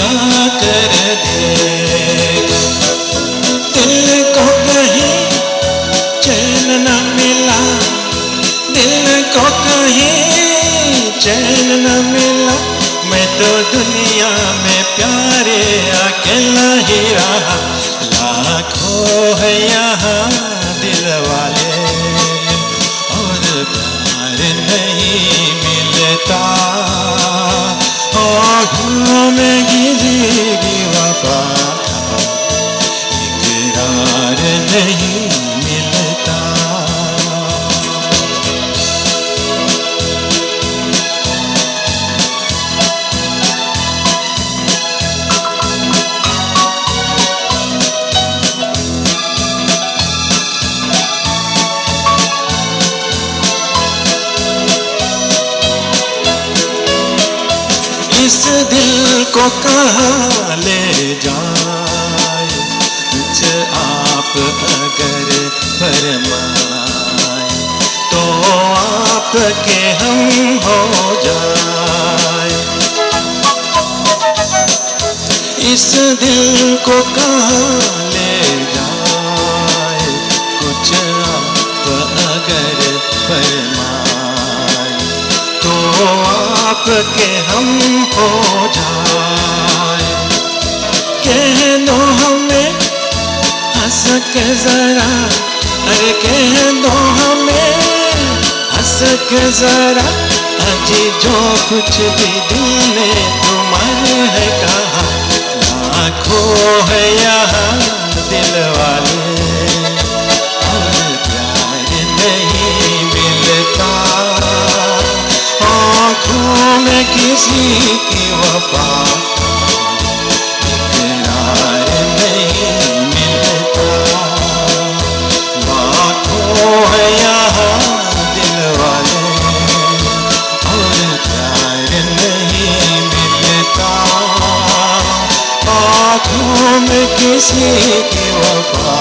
लगा कर देख। दिल को कहीं चैन न मिला, दिल को कहीं चैन न मिला। मैं तो दुनिया में प्यारे अकेला ही रहा। लाखों है यहाँ दिल वाले और प्यार नहीं मिलता। आँखों में गिरेगी वफा का इकरार नहीं मिलता। इस दिल को कहाँ ले जाए, कुछ आप अगर फरमाए तो आपके हम हो जाए। इस दिल को कहाँ ले जाए, कुछ आप अगर फरमाए तो आपके हम हो जाए। कह दो हमें हंस के जरा, अरे कह दो हमें हंस के जरा। अजी जो कुछ भी दिल ने तुम्हारे है कहा। लाखों है यहाँ दिल वाले और प्यार नहीं मिलता। आँखों में किसी की वफा इकरार नहीं मिलता। लाखों है यहाँ दिल वाले और प्यार नहीं मिलता। आँखों में किसी की वफा